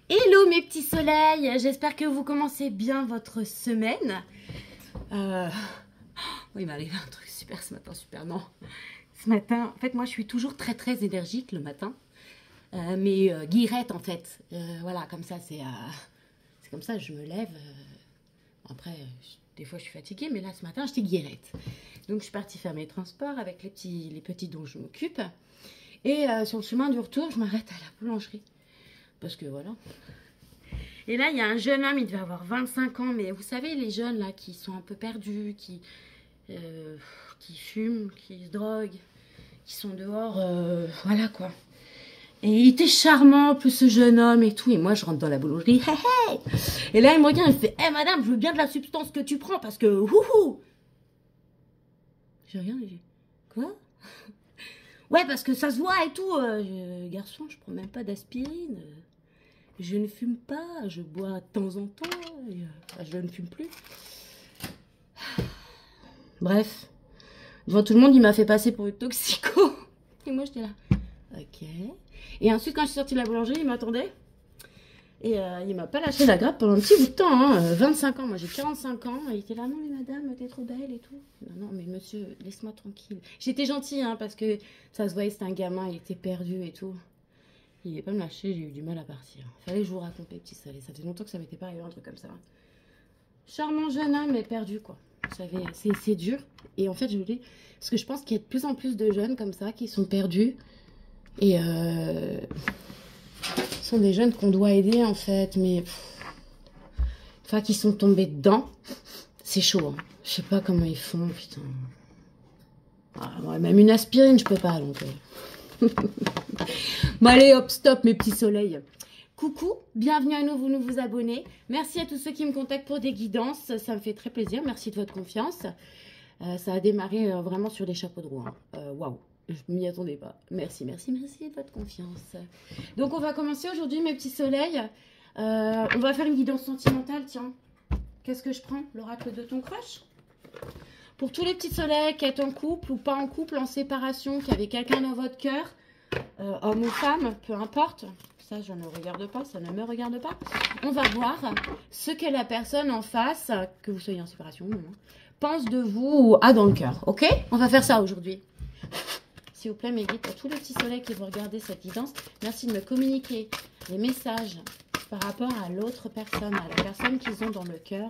Hello mes petits soleils, j'espère que vous commencez bien votre semaine. Oui, il m'est arrivé un truc super ce matin, super non. Ce matin, en fait moi je suis toujours très énergique le matin. Mais guirette en fait, voilà comme ça c'est comme ça je me lève. Après des fois je suis fatiguée mais là ce matin j'étais guirette. Donc je suis partie faire mes transports avec les petits dont je m'occupe. Et sur le chemin du retour je m'arrête à la boulangerie. Parce que voilà. Et là, il y a un jeune homme, il devait avoir 25 ans, mais vous savez, les jeunes là qui sont un peu perdus, qui fument, qui se droguent, qui sont dehors, voilà quoi. Et il était charmant, plus ce jeune homme et tout. Et moi, je rentre dans la boulangerie, hey, hey. Et là, il me regarde, il me fait, hé madame, je veux bien de la substance que tu prends parce que, wouhou. J'ai rien, j'ai dit, quoi? Ouais, parce que ça se voit et tout. Garçon, je prends même pas d'aspirine. Je ne fume pas, je bois de temps en temps. Je ne fume plus. Bref, devant tout le monde, il m'a fait passer pour une toxico. Et moi, j'étais là. Ok. Et ensuite, quand je suis sortie de la boulangerie, il m'attendait. Et il m'a pas lâché la grappe pendant un petit bout de temps. Hein. 25 ans, moi j'ai 45 ans. Il était là, non mais madame, t'es trop belle et tout. Non, mais monsieur, laisse-moi tranquille. J'étais gentille, hein, parce que ça se voyait, c'était un gamin, il était perdu et tout. Il n'allait pas me lâcher, j'ai eu du mal à partir. Fallait que je vous raconte les petits salés. Ça faisait longtemps que ça m'était pas arrivé un truc comme ça. Charmant jeune homme, mais perdu, quoi. Vous savez, c'est dur. Et en fait, je vous dis, parce que je pense qu'il y a de plus en plus de jeunes comme ça qui sont perdus. Et ce sont des jeunes qu'on doit aider, en fait. Mais, enfin, qui sont tombés dedans. C'est chaud, hein. Je sais pas comment ils font, putain. Ah, ouais, même une aspirine, je peux pas, donc... Bon allez hop stop mes petits soleils. Coucou, bienvenue à nouveau abonnés. Merci à tous ceux qui me contactent pour des guidances, ça me fait très plaisir, merci de votre confiance. Ça a démarré vraiment sur des chapeaux de roue. Waouh, je m'y attendais pas. Merci de votre confiance. Donc on va commencer aujourd'hui mes petits soleils. On va faire une guidance sentimentale, tiens. Qu'est-ce que je prends? L'oracle de ton crush? Pour tous les petits soleils qui êtes en couple ou pas en couple, en séparation, qui avez quelqu'un dans votre cœur, homme ou femme, peu importe, ça je ne regarde pas, ça ne me regarde pas. On va voir ce que la personne en face, que vous soyez en séparation ou non, pense de vous ou a dans le cœur, ok? On va faire ça aujourd'hui. S'il vous plaît, mes guides, pour tous les petits soleils qui vont regarder cette guidance, merci de me communiquer les messages par rapport à l'autre personne, à la personne qu'ils ont dans le cœur.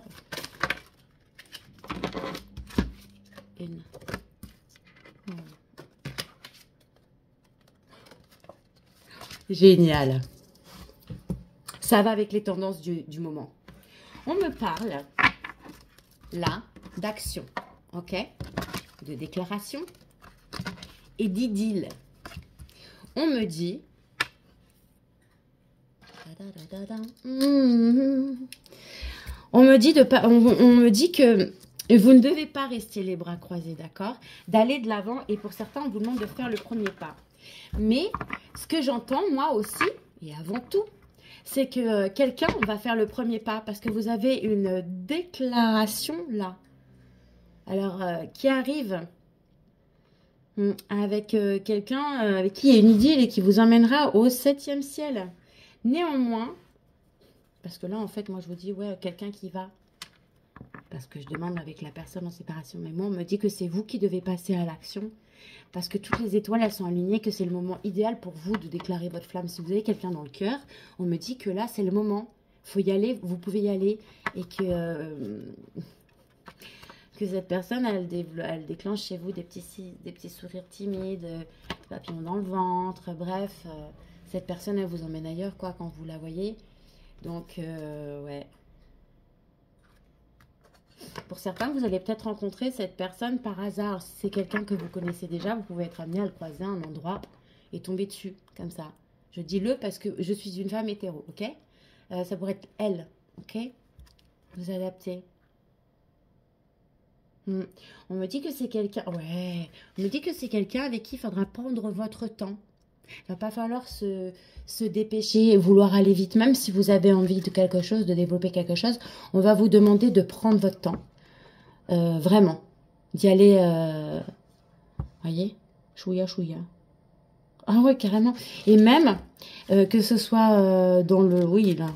Une. Génial. Ça va avec les tendances du moment. On me parle, là, d'action, ok? De déclaration et d'idylle. On me dit... On me dit que vous ne devez pas rester les bras croisés, d'accord? D'aller de l'avant et pour certains, on vous demande de faire le premier pas. Mais ce que j'entends, moi aussi, et avant tout, c'est que quelqu'un va faire le premier pas parce que vous avez une déclaration là. Alors, qui arrive avec quelqu'un avec qui il y a une idylle et qui vous emmènera au 7e ciel. Néanmoins, parce que là, en fait, moi, je vous dis, ouais, quelqu'un qui va... Parce que je demande avec la personne en séparation. Mais moi, on me dit que c'est vous qui devez passer à l'action. Parce que toutes les étoiles, elles sont alignées, que c'est le moment idéal pour vous de déclarer votre flamme. Si vous avez quelqu'un dans le cœur, on me dit que là, c'est le moment. Il faut y aller, vous pouvez y aller. Et que cette personne, elle déclenche chez vous des petits sourires timides, papillons dans le ventre. Bref, cette personne, elle vous emmène ailleurs, quoi, quand vous la voyez. Donc, ouais. Pour certains, vous allez peut-être rencontrer cette personne par hasard. Si c'est quelqu'un que vous connaissez déjà, vous pouvez être amené à le croiser à un endroit et tomber dessus, comme ça. Je dis le parce que je suis une femme hétéro, ok? Ça pourrait être elle, ok? Vous adaptez. On me dit que c'est quelqu'un... Ouais, on me dit que c'est quelqu'un avec qui il faudra prendre votre temps. Il va pas falloir se dépêcher et vouloir aller vite. Même si vous avez envie de quelque chose, de développer quelque chose, on va vous demander de prendre votre temps. Vraiment. D'y aller, voyez, chouïa, chouïa. Ah ouais, carrément. Et même, que ce soit dans le... Oui, là.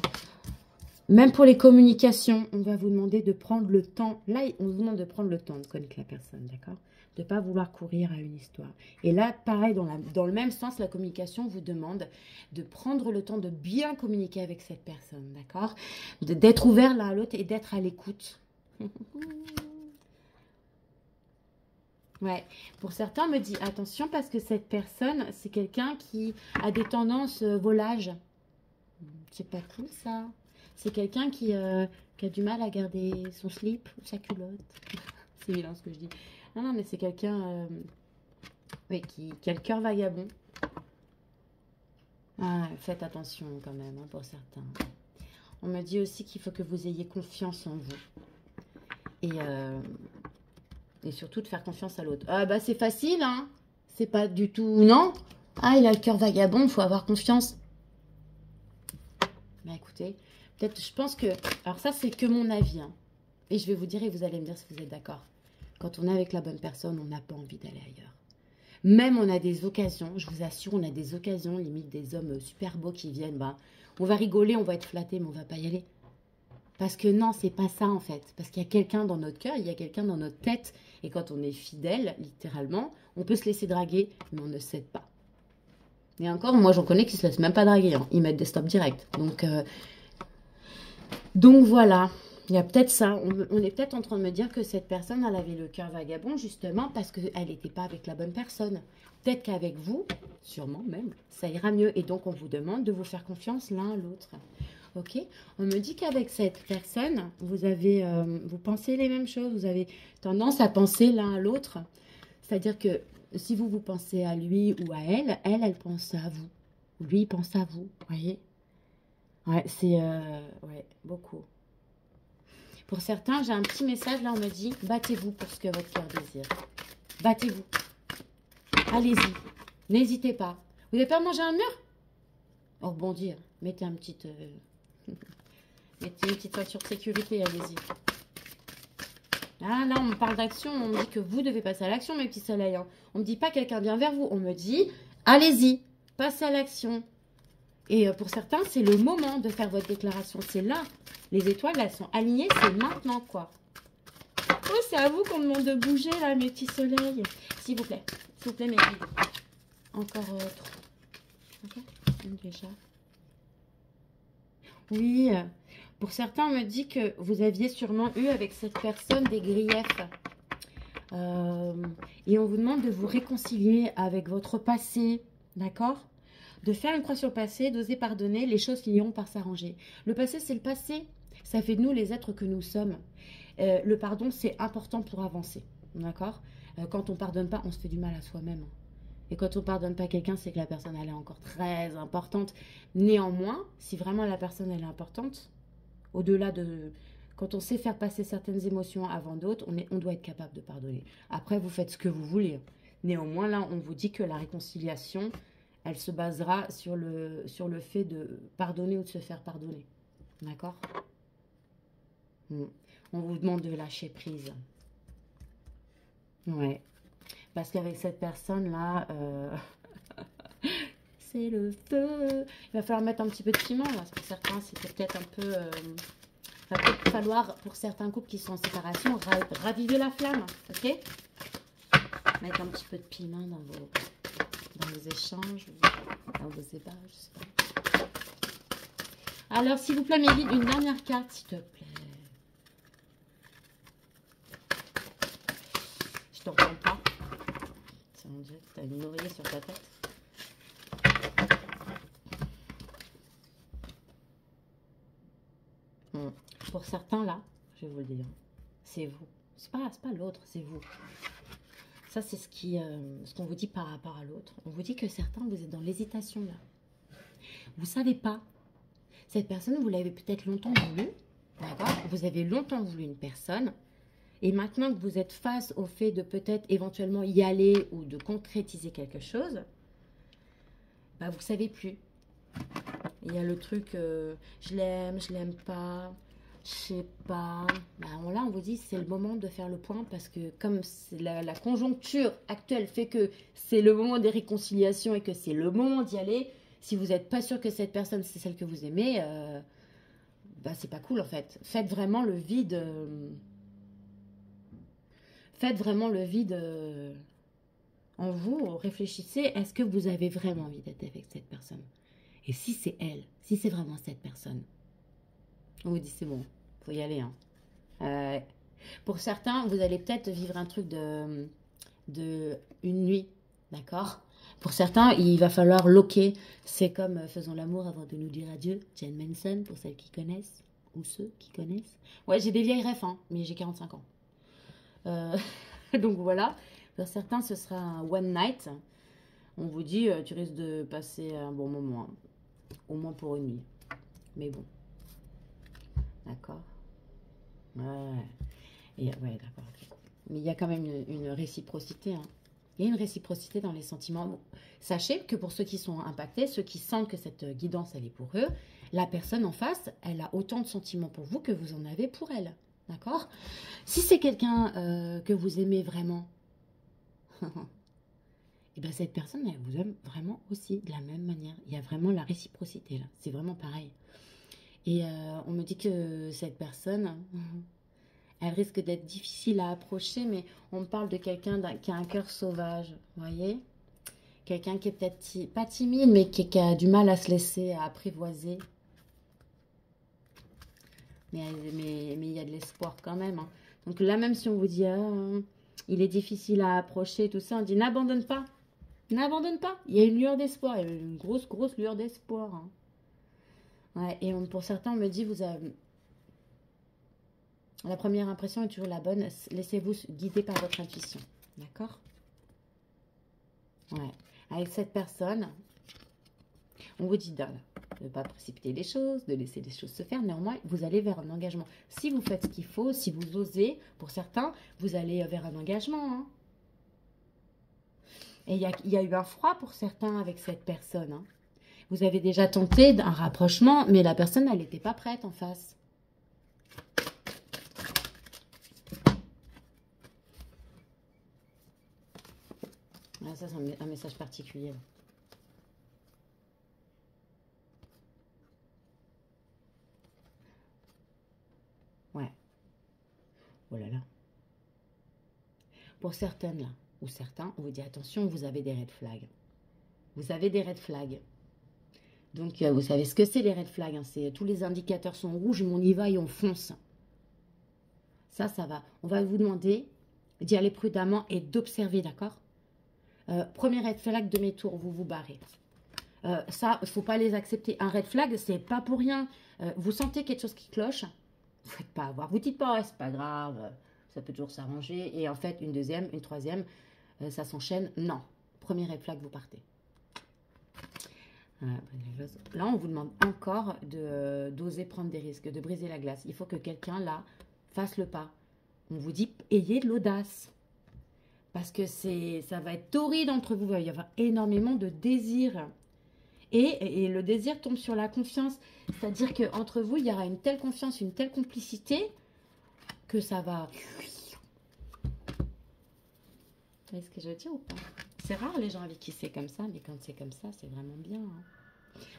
Même pour les communications, on va vous demander de prendre le temps. Là, on vous demande de prendre le temps de connaître la personne, d'accord? De ne pas vouloir courir à une histoire. Et là, pareil, dans le même sens, la communication vous demande de prendre le temps de bien communiquer avec cette personne, d'accord? D'être ouvert l'un à l'autre et d'être à l'écoute. Ouais, pour certains, on me dit attention parce que cette personne, c'est quelqu'un qui a des tendances volage. C'est pas cool ça. C'est quelqu'un qui a du mal à garder son slip ou sa culotte. C'est vilain ce que je dis. Non, non, mais c'est quelqu'un oui, qui a le cœur vagabond. Ah, faites attention quand même hein, pour certains. On me dit aussi qu'il faut que vous ayez confiance en vous. Et surtout de faire confiance à l'autre. Ah bah c'est facile, hein. C'est pas du tout... Non. Ah, il a le cœur vagabond, il faut avoir confiance. Bah écoutez, peut-être, je pense que... Alors ça, c'est que mon avis. Hein. Et je vais vous dire, et vous allez me dire si vous êtes d'accord. Quand on est avec la bonne personne, on n'a pas envie d'aller ailleurs. Même on a des occasions, je vous assure, on a des occasions, limite des hommes super beaux qui viennent. Bah, on va rigoler, on va être flatté, mais on va pas y aller. Parce que non, c'est pas ça en fait. Parce qu'il y a quelqu'un dans notre cœur, il y a quelqu'un dans notre tête. Et quand on est fidèle, littéralement, on peut se laisser draguer, mais on ne cède pas. Et encore, moi j'en connais qui se laissent même pas draguer. Hein. Ils mettent des stops directs. Donc voilà. Il y a peut-être ça. On est peut-être en train de me dire que cette personne, elle avait le cœur vagabond justement parce qu'elle n'était pas avec la bonne personne. Peut-être qu'avec vous, sûrement même, ça ira mieux. Et donc on vous demande de vous faire confiance l'un à l'autre. Ok, on me dit qu'avec cette personne, vous pensez les mêmes choses, vous avez tendance à penser l'un à l'autre. C'est-à-dire que si vous pensez à lui ou à elle, elle pense à vous. Lui, il pense à vous, voyez. Ouais, c'est... ouais, beaucoup. Pour certains, j'ai un petit message, là, on me dit, battez-vous pour ce que votre cœur désire. Battez-vous. Allez-y. N'hésitez pas. Vous n'avez pas mangé un mur? Oh, rebondir. Mettez un petit... mettez une petite ceinture de sécurité, allez-y. Ah, là, on me parle d'action, on me dit que vous devez passer à l'action, mes petits soleils. Hein. On ne me dit pas quelqu'un vient vers vous, on me dit, allez-y, passez à l'action. Et pour certains, c'est le moment de faire votre déclaration. C'est là. Les étoiles, elles sont alignées, c'est maintenant, quoi. Oh, c'est à vous qu'on demande de bouger, là, mes petits soleils. S'il vous plaît, mes guides. Encore trop. Ok, déjà. Oui, pour certains, on me dit que vous aviez sûrement eu avec cette personne des griefs. Et on vous demande de vous réconcilier avec votre passé, d'accord? De faire une croix sur le passé, d'oser pardonner, les choses finiront par s'arranger. Le passé, c'est le passé. Ça fait de nous les êtres que nous sommes. Le pardon, c'est important pour avancer, d'accord? Quand on ne pardonne pas, on se fait du mal à soi-même. Et quand on ne pardonne pas quelqu'un, c'est que la personne, elle est encore très importante. Néanmoins, si vraiment la personne, elle est importante, au-delà de... Quand on sait faire passer certaines émotions avant d'autres, on doit être capable de pardonner. Après, vous faites ce que vous voulez. Néanmoins, là, on vous dit que la réconciliation, elle se basera sur le fait de pardonner ou de se faire pardonner. D'accord? On vous demande de lâcher prise. Ouais. Parce qu'avec cette personne-là, c'est le feu. Il va falloir mettre un petit peu de piment. Là. Pour certains, c'était peut-être un peu... il va peut-être falloir, pour certains couples qui sont en séparation, raviver la flamme. Ok? Mettre un petit peu de piment dans vos échanges, dans vos ébats, je sais pas. Alors, s'il vous plaît, mes guides, une dernière carte, s'il te plaît. Je t'entends pas. On dirait que tu as une oreiller sur ta tête. Pour certains, là, je vais vous le dire, c'est vous. C'est pas l'autre, c'est vous. Ça, c'est ce qu'on vous dit par rapport à l'autre. On vous dit que certains, vous êtes dans l'hésitation, là. Vous savez pas. Cette personne, vous l'avez peut-être longtemps voulu. D'accord? Vous avez longtemps voulu une personne. Et maintenant que vous êtes face au fait de peut-être éventuellement y aller ou de concrétiser quelque chose, bah vous ne savez plus. Il y a le truc, je l'aime pas, Je sais pas. Bah, là, on vous dit c'est le moment de faire le point parce que comme la conjoncture actuelle fait que c'est le moment des réconciliations et que c'est le moment d'y aller, si vous n'êtes pas sûr que cette personne c'est celle que vous aimez, bah c'est pas cool en fait. Faites vraiment le vide. Faites vraiment le vide en vous. Réfléchissez. Est-ce que vous avez vraiment envie d'être avec cette personne? Et si c'est elle, si c'est vraiment cette personne, on vous dit c'est bon, faut y aller. Hein. Pour certains, vous allez peut-être vivre un truc de une nuit, d'accord? Pour certains, il va falloir loquer. C'est comme Faisons l'amour avant de nous dire adieu, Jane Manson, pour celles qui connaissent, ou ceux qui connaissent. Ouais, j'ai des vieilles refs, hein, mais j'ai 45 ans. Donc voilà, pour certains, ce sera un one night. On vous dit, tu risques de passer un bon moment, hein, au moins pour une nuit. Mais bon, d'accord. Ouais. Et, ouais, d'accord. Ok. Mais il y a quand même une réciprocité. Hein. Il y a une réciprocité dans les sentiments. Bon, sachez que pour ceux qui sont impactés, ceux qui sentent que cette guidance, elle est pour eux, la personne en face, elle a autant de sentiments pour vous que vous en avez pour elle. D'accord? Si c'est quelqu'un que vous aimez vraiment, et bien cette personne, elle vous aime vraiment aussi de la même manière. Il y a vraiment la réciprocité là. C'est vraiment pareil. Et on me dit que cette personne, elle risque d'être difficile à approcher, mais on me parle de quelqu'un qui a un cœur sauvage, vous voyez? Quelqu'un qui est peut-être pas timide, mais qui a du mal à se laisser apprivoiser. Mais il y a de l'espoir quand même. Hein. Donc là, même si on vous dit, il est difficile à approcher, tout ça, on dit, n'abandonne pas. N'abandonne pas. Il y a une lueur d'espoir, il y a une grosse, grosse lueur d'espoir. Hein. Ouais, et pour certains, on me dit, vous avez... La première impression est toujours la bonne. Laissez-vous guider par votre intuition. D'accord? Ouais. Avec cette personne, on vous dit de ne pas précipiter les choses, de laisser les choses se faire. Néanmoins, vous allez vers un engagement. Si vous faites ce qu'il faut, si vous osez, pour certains, vous allez vers un engagement. Hein. Et il y a eu un froid pour certains avec cette personne. Hein. Vous avez déjà tenté un rapprochement, mais la personne, elle n'était pas prête en face. Ah, ça, c'est un message particulier. Ouais. Oh là là. Pour certaines, là, ou certains, on vous dit attention, vous avez des red flags. Vous avez des red flags. Donc, vous savez ce que c'est les red flags. Hein, tous les indicateurs sont rouges, mais on y va et on fonce. Ça va. On va vous demander d'y aller prudemment et d'observer, d'accord? Premier red flag, demi-tour, vous vous barrez. Ça, il ne faut pas les accepter. Un red flag, c'est pas pour rien. Vous sentez quelque chose qui cloche, vous ne faites pas avoir. Vous dites pas, ouais, c'est pas grave, ça peut toujours s'arranger. Et en fait, une deuxième, une troisième, ça s'enchaîne. Non. Premier red flag, vous partez. Là, on vous demande encore d'oser prendre des risques, de briser la glace. Il faut que quelqu'un, là, fasse le pas. On vous dit, ayez de l'audace. Parce que ça va être torride entre vous. Il va y avoir énormément de désir. Et le désir tombe sur la confiance. C'est-à-dire qu'entre vous, il y aura une telle confiance, une telle complicité que ça va... Vous voyez ce que je veux dire ou pas? C'est rare les gens avec qui c'est comme ça, mais quand c'est comme ça, c'est vraiment bien. Hein.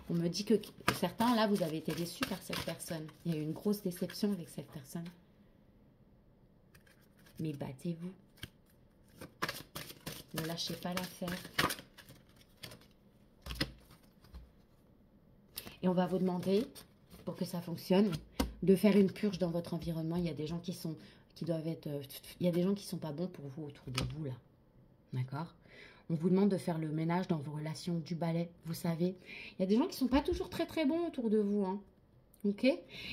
On me dit que certains, là, vous avez été déçus par cette personne. Il y a eu une grosse déception avec cette personne. Mais battez-vous. Ne lâchez pas l'affaire. Et on va vous demander, pour que ça fonctionne, de faire une purge dans votre environnement. Il y a des gens il y a des gens qui sont pas bons pour vous autour de vous, là. D'accord? On vous demande de faire le ménage dans vos relations, du balai, vous savez. Il y a des gens qui sont pas toujours très très bons autour de vous. Hein. Ok?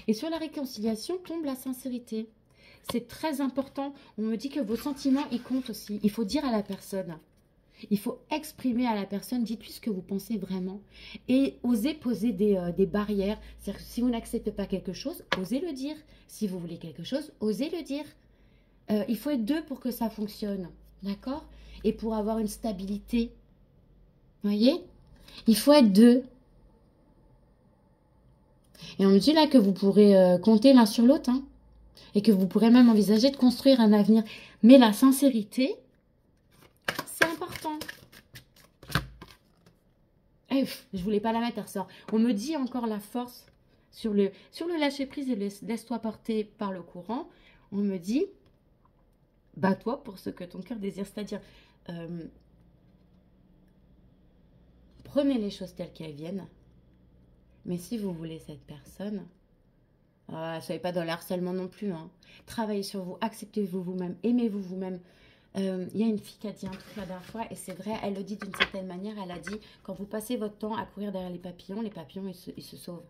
Et sur la réconciliation tombe la sincérité. C'est très important. On me dit que vos sentiments, ils comptent aussi. Il faut dire à la personne. Il faut exprimer à la personne, dites-lui ce que vous pensez vraiment. Et osez poser des barrières. C'est-à-dire que si vous n'acceptez pas quelque chose, osez le dire. Si vous voulez quelque chose, osez le dire. Il faut être deux pour que ça fonctionne. D'accord? Et pour avoir une stabilité. Vous voyez? Il faut être deux. Et on me dit là que vous pourrez compter l'un sur l'autre, hein, et que vous pourrez même envisager de construire un avenir. Mais la sincérité, c'est important. Eh, je voulais pas la mettre, elle ressort. On me dit encore la force sur le lâcher prise et laisse-toi porter par le courant. On me dit, bats-toi pour ce que ton cœur désire. C'est-à-dire, prenez les choses telles qu'elles viennent. Mais si vous voulez cette personne, soyez pas dans le harcèlement non plus. Hein. Travaillez sur vous, acceptez-vous vous-même, aimez-vous vous-même. Il y a une fille qui a dit un truc la dernière fois, et c'est vrai, elle le dit d'une certaine manière, elle a dit, quand vous passez votre temps à courir derrière les papillons, ils se sauvent.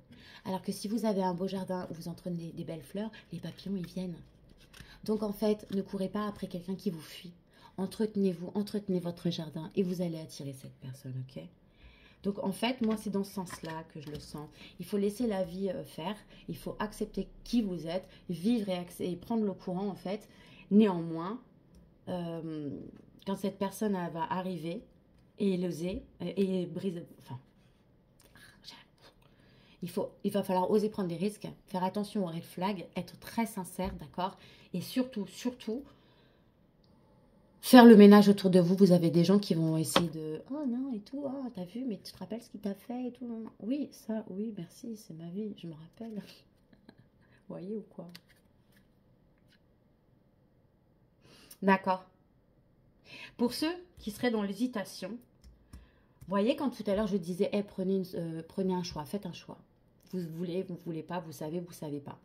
Alors que si vous avez un beau jardin où vous entretenez des belles fleurs, les papillons, ils viennent. Donc en fait, ne courez pas après quelqu'un qui vous fuit. Entretenez-vous, entretenez votre jardin, et vous allez attirer cette personne, ok ? Donc en fait, moi, c'est dans ce sens-là que je le sens. Il faut laisser la vie faire, il faut accepter qui vous êtes, vivre et prendre le courant, en fait. Néanmoins, quand cette personne va arriver et l'oser et briser, enfin, il va falloir oser prendre des risques, faire attention aux red flags, être très sincère, d'accord, et surtout, faire le ménage autour de vous. Vous avez des gens qui vont essayer de oh non et tout, oh t'as vu, mais tu te rappelles ce qu'il t'a fait et tout. Oui, ça, oui, merci, c'est ma vie, je me rappelle. Vous voyez ou quoi? D'accord. Pour ceux qui seraient dans l'hésitation, voyez quand tout à l'heure je disais hey, prenez un choix, faites un choix. Vous voulez pas, vous savez pas.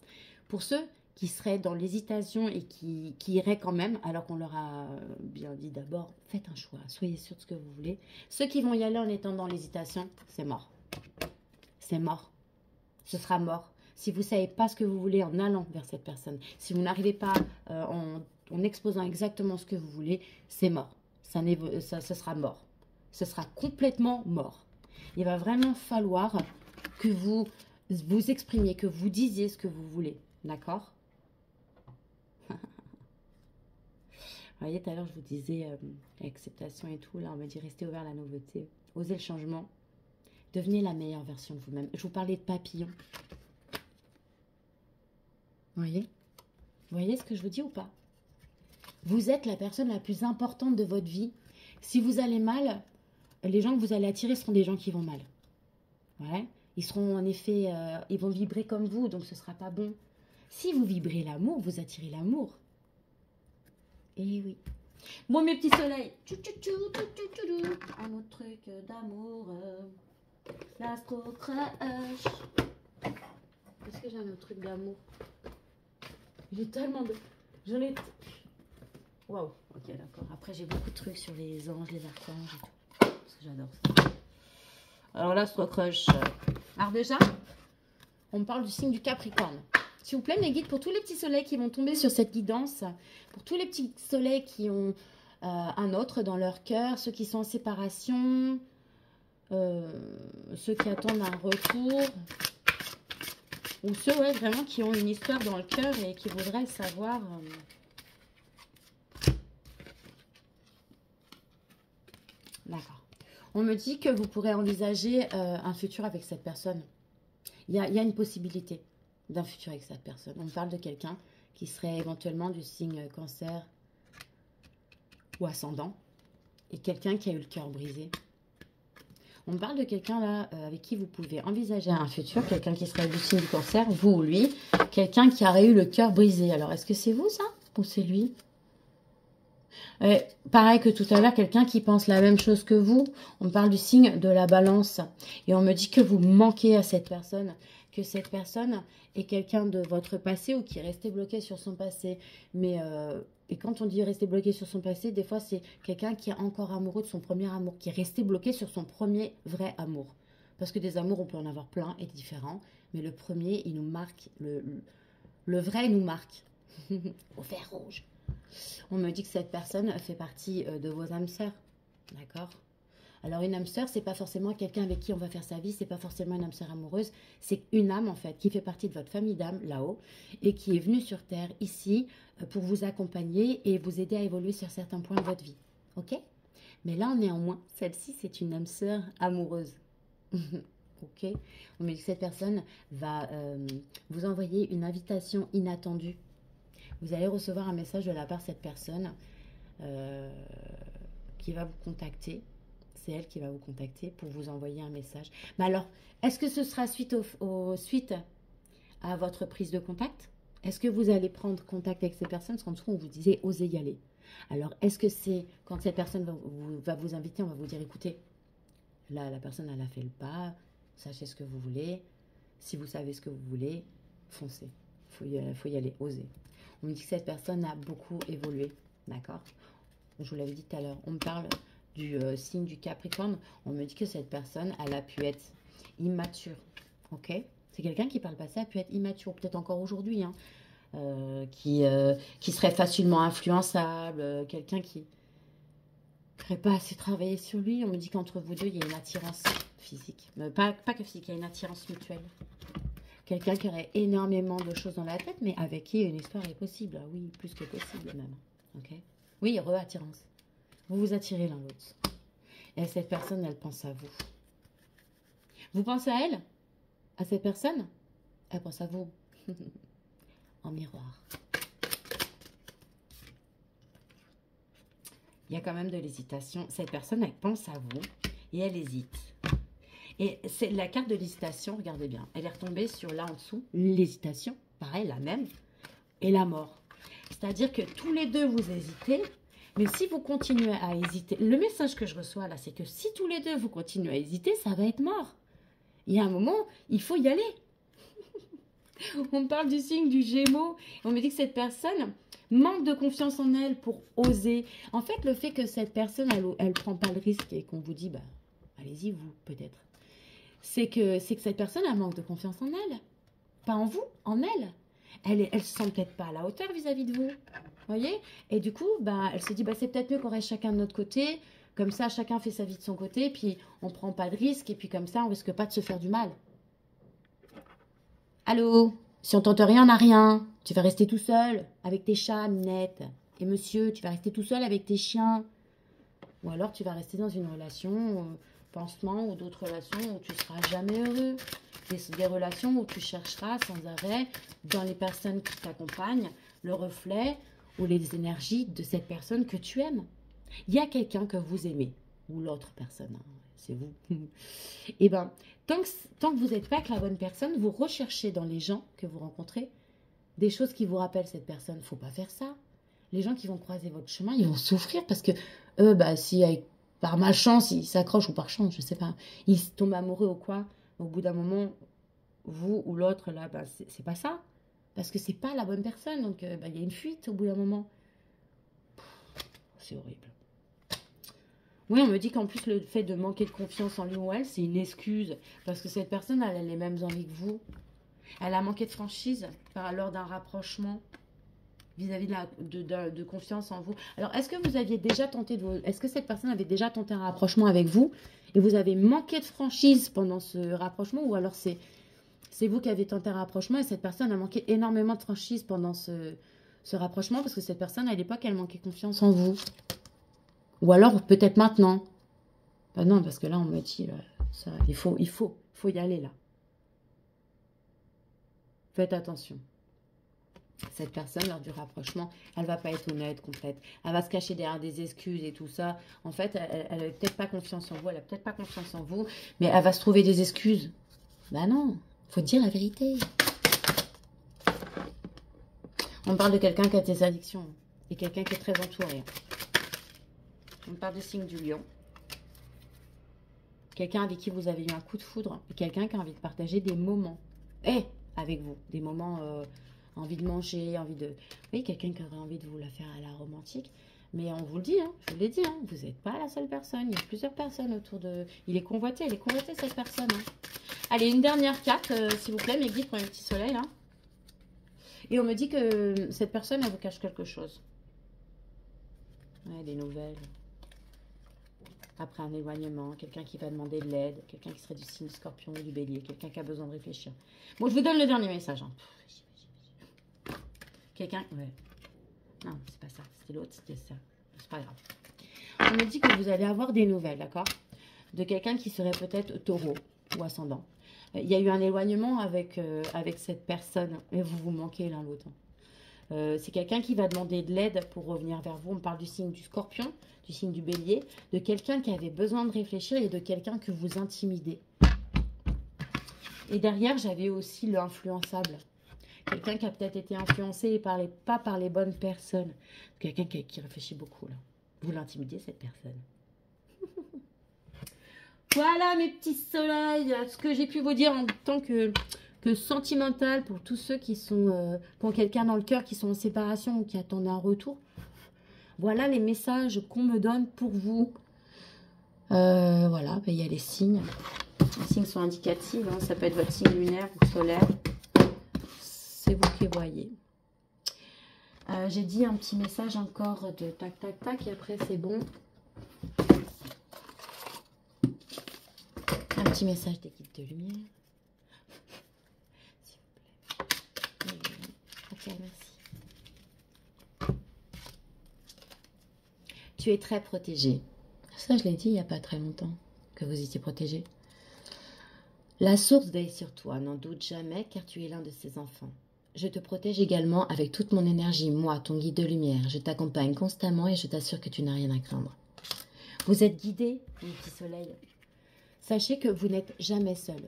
Pour ceux qui seraient dans l'hésitation et qui iraient quand même, alors qu'on leur a bien dit d'abord, faites un choix, soyez sûr de ce que vous voulez. Ceux qui vont y aller en étant dans l'hésitation, c'est mort. C'est mort. Ce sera mort. Si vous ne savez pas ce que vous voulez en allant vers cette personne, si vous n'arrivez pas en exposant exactement ce que vous voulez, c'est mort. Ce sera mort. Ce sera complètement mort. Il va vraiment falloir que vous vous exprimiez, que vous disiez ce que vous voulez. D'accord? Vous voyez, tout à l'heure, je vous disais l'acceptation et tout. Là, on m'a dit restez ouvert à la nouveauté. Osez le changement. Devenez la meilleure version de vous-même. Je vous parlais de papillon. Vous voyez ce que je vous dis ou pas? Vous êtes la personne la plus importante de votre vie. Si vous allez mal, les gens que vous allez attirer seront des gens qui vont mal. Ouais. Ils seront en effet, ils vont vibrer comme vous, donc ce ne sera pas bon. Si vous vibrez l'amour, vous attirez l'amour. Eh oui. Bon, mes petits soleils. Un autre truc d'amour. L'astro crush. Est-ce que j'ai un autre truc d'amour? J'ai tellement de... J'en ai... Waouh. Ok, d'accord. Après, j'ai beaucoup de trucs sur les anges, les archanges et tout. Parce que j'adore ça. Alors là, l'astro crush. Alors déjà, on me parle du signe du Capricorne. S'il vous plaît, mes guides, pour tous les petits soleils qui vont tomber sur cette guidance, pour tous les petits soleils qui ont un autre dans leur cœur, ceux qui sont en séparation, ceux qui attendent un retour, ou ceux vraiment qui ont une histoire dans le cœur et qui voudraient savoir... D'accord. On me dit que vous pourrez envisager un futur avec cette personne. Il y a une possibilité d'un futur avec cette personne. On parle de quelqu'un qui serait éventuellement du signe cancer ou ascendant et quelqu'un qui a eu le cœur brisé. On parle de quelqu'un là avec qui vous pouvez envisager un futur, quelqu'un qui serait du signe du cancer, vous ou lui, quelqu'un qui aurait eu le cœur brisé. Alors, est-ce que c'est vous ça ou c'est lui? Pareil que tout à l'heure, quelqu'un qui pense la même chose que vous. On parle du signe de la balance. Et on me dit que vous manquez à cette personne. Que cette personne est quelqu'un de votre passé ou qui est resté bloqué sur son passé. Mais et quand on dit rester bloqué sur son passé, des fois c'est quelqu'un qui est encore amoureux de son premier amour. Qui est resté bloqué sur son premier vrai amour. Parce que des amours, on peut en avoir plein et différents. Mais le premier, il nous marque. Le vrai nous marque. Au fer rouge. On me dit que cette personne fait partie de vos âmes sœurs. D'accord? Alors, une âme sœur, c'est pas forcément quelqu'un avec qui on va faire sa vie, c'est pas forcément une âme sœur amoureuse, c'est une âme, en fait, qui fait partie de votre famille d'âmes, là-haut, et qui est venue sur Terre, ici, pour vous accompagner et vous aider à évoluer sur certains points de votre vie. Ok? Mais là, néanmoins, celle-ci, c'est une âme sœur amoureuse. Ok. On me dit que cette personne va vous envoyer une invitation inattendue. Vous allez recevoir un message de la part de cette personne qui va vous contacter. C'est elle qui va vous contacter pour vous envoyer un message. Mais alors, est-ce que ce sera suite à votre prise de contact? Est-ce que vous allez prendre contact avec ces personnes? Parce qu'en dessous, on vous disait, osez y aller. Alors, est-ce que c'est quand cette personne va vous inviter, on va vous dire, écoutez, là, la personne, elle a fait le pas, sachez ce que vous voulez. Si vous savez ce que vous voulez, foncez. Il faut y aller, osez. On me dit que cette personne a beaucoup évolué, d'accord? Je vous l'avais dit tout à l'heure. On me parle du signe du Capricorne. On me dit que cette personne, elle a pu être immature, ok? C'est quelqu'un qui, par le passé, a pu être immature, peut-être encore aujourd'hui, hein, qui serait facilement influençable, quelqu'un qui n'aurait pas assez travaillé sur lui. On me dit qu'entre vous deux, il y a une attirance physique. Pas que physique, il y a une attirance mutuelle. Quelqu'un qui aurait énormément de choses dans la tête, mais avec qui une histoire est possible. Oui, plus que possible même. Ok? Oui, re-attirance. Vous vous attirez l'un l'autre. Et cette personne, elle pense à vous. Vous pensez à elle? À cette personne? Elle pense à vous. En miroir. Il y a quand même de l'hésitation. Cette personne, elle pense à vous et elle hésite. Et c'est la carte de l'hésitation, regardez bien. Elle est retombée sur là en dessous, l'hésitation, pareil, la même, et la mort. C'est-à-dire que tous les deux, vous hésitez, mais si vous continuez à hésiter, le message que je reçois là, c'est que si tous les deux, vous continuez à hésiter, ça va être mort. Il y a un moment, il faut y aller. On me parle du signe du Gémeaux. On me dit que cette personne manque de confiance en elle pour oser. En fait, le fait que cette personne, elle prend pas le risque et qu'on vous dit, bah, allez-y, vous, peut-être. C'est que cette personne, elle manque de confiance en elle. Pas en vous, en elle. Elle se sent peut-être pas à la hauteur vis-à-vis de vous. Voyez? Et du coup, bah, elle se dit, bah, c'est peut-être mieux qu'on reste chacun de notre côté. Comme ça, chacun fait sa vie de son côté. Puis, on prend pas de risque. Et puis, comme ça, on risque pas de se faire du mal. Allô? Si on tente rien, on n'a rien. Tu vas rester tout seul avec tes chats, Minette. Et monsieur, tu vas rester tout seul avec tes chiens. Ou alors, tu vas rester dans une relation... pansement ou d'autres relations où tu ne seras jamais heureux. Des relations où tu chercheras sans arrêt dans les personnes qui t'accompagnent le reflet ou les énergies de cette personne que tu aimes. Il y a quelqu'un que vous aimez ou l'autre personne, hein, c'est vous. Et bien, tant que vous n'êtes pas avec la bonne personne, vous recherchez dans les gens que vous rencontrez des choses qui vous rappellent cette personne. Il ne faut pas faire ça. Les gens qui vont croiser votre chemin, ils vont souffrir parce que eux, bah, si avec par malchance, ils s'accrochent ou par chance, je sais pas. Ils tombent amoureux ou quoi. Au bout d'un moment, vous ou l'autre, là, bah, c'est pas ça. Parce que c'est pas la bonne personne. Donc, bah, y a une fuite au bout d'un moment. C'est horrible. Oui, on me dit qu'en plus, le fait de manquer de confiance en lui ou elle, c'est une excuse. Parce que cette personne, elle a les mêmes envies que vous. Elle a manqué de franchise lors d'un rapprochement vis-à-vis de confiance en vous. Alors, est-ce que vous aviez déjà tenté est-ce que cette personne avait déjà tenté un rapprochement avec vous et vous avez manqué de franchise pendant ce rapprochement, ou alors c'est vous qui avez tenté un rapprochement et cette personne a manqué énormément de franchise pendant ce rapprochement parce que cette personne, à l'époque, elle manquait confiance en vous. Ou alors, peut-être maintenant. Ben non, parce que là, on me dit, ça, il faut y aller, là. Faites attention. Cette personne, lors du rapprochement, elle va pas être honnête, complète. Elle va se cacher derrière des excuses et tout ça. En fait, elle n'a peut-être pas confiance en vous. Elle a peut-être pas confiance en vous, mais elle va se trouver des excuses. Ben non, faut dire la vérité. On parle de quelqu'un qui a des addictions et quelqu'un qui est très entouré. On parle du signe du lion. Quelqu'un avec qui vous avez eu un coup de foudre et quelqu'un qui a envie de partager des moments avec vous. Des moments... envie de manger, envie de... Oui, quelqu'un qui aurait envie de vous la faire à la romantique. Mais on vous le dit, hein, je vous l'ai dit, hein, vous n'êtes pas la seule personne. Il y a plusieurs personnes autour de... Il est convoité, elle est convoitée, cette personne. Hein. Allez, une dernière carte, s'il vous plaît, mes guides pour un petit soleil, là. Et on me dit que cette personne, elle vous cache quelque chose. Ouais, des nouvelles. Après un éloignement, quelqu'un qui va demander de l'aide, quelqu'un qui serait du signe scorpion ou du bélier, quelqu'un qui a besoin de réfléchir. Bon, je vous donne le dernier message, hein. Quelqu'un... Ouais. Non, c'est pas ça. C'était l'autre, c'était ça. C'est pas grave. On me dit que vous allez avoir des nouvelles, d'accord? De quelqu'un qui serait peut-être taureau. ou ascendant. Il y a eu un éloignement avec cette personne, mais vous vous manquez l'un l'autre. C'est quelqu'un qui va demander de l'aide pour revenir vers vous. On parle du signe du Scorpion, du signe du Bélier, de quelqu'un qui avait besoin de réfléchir et de quelqu'un que vous intimidez. Et derrière, j'avais aussi l'influençable. Quelqu'un qui a peut-être été influencé pas par les bonnes personnes. Quelqu'un qui réfléchit beaucoup, là. Vous l'intimidez, cette personne. Voilà, mes petits soleils. Ce que j'ai pu vous dire en tant que sentimental pour tous ceux qui sont... pour quelqu'un dans le cœur, qui sont en séparation ou qui attendent un retour. Voilà les messages qu'on me donne pour vous. Voilà, il y a les signes. Les signes sont indicatifs. Hein. Ça peut être votre signe lunaire ou solaire. C'est vous qui voyez. J'ai dit un petit message encore de tac, tac, tac. Et après, c'est bon. Un petit message des guides de lumière. S'il vous plaît. Ok, merci. Tu es très protégé. Ça, je l'ai dit il n'y a pas très longtemps, que vous étiez protégé. La source veille sur toi, n'en doute jamais, car tu es l'un de ses enfants. Je te protège également avec toute mon énergie, moi, ton guide de lumière. Je t'accompagne constamment et je t'assure que tu n'as rien à craindre. Vous êtes guidés, mes petits soleils. Sachez que vous n'êtes jamais seul.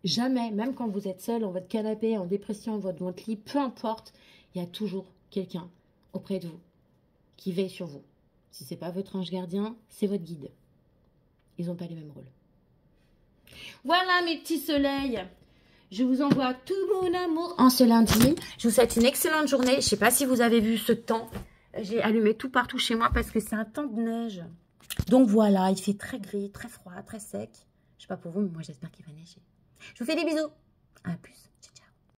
Jamais, même quand vous êtes seul, en votre canapé, en dépression, dans votre lit, peu importe, il y a toujours quelqu'un auprès de vous qui veille sur vous. Si ce n'est pas votre ange gardien, c'est votre guide. Ils n'ont pas les mêmes rôles. Voilà mes petits soleils. Je vous envoie tout mon amour en ce lundi. Je vous souhaite une excellente journée. Je ne sais pas si vous avez vu ce temps. J'ai allumé tout partout chez moi parce que c'est un temps de neige. Donc voilà, il fait très gris, très froid, très sec. Je ne sais pas pour vous, mais moi j'espère qu'il va neiger. Je vous fais des bisous. À plus.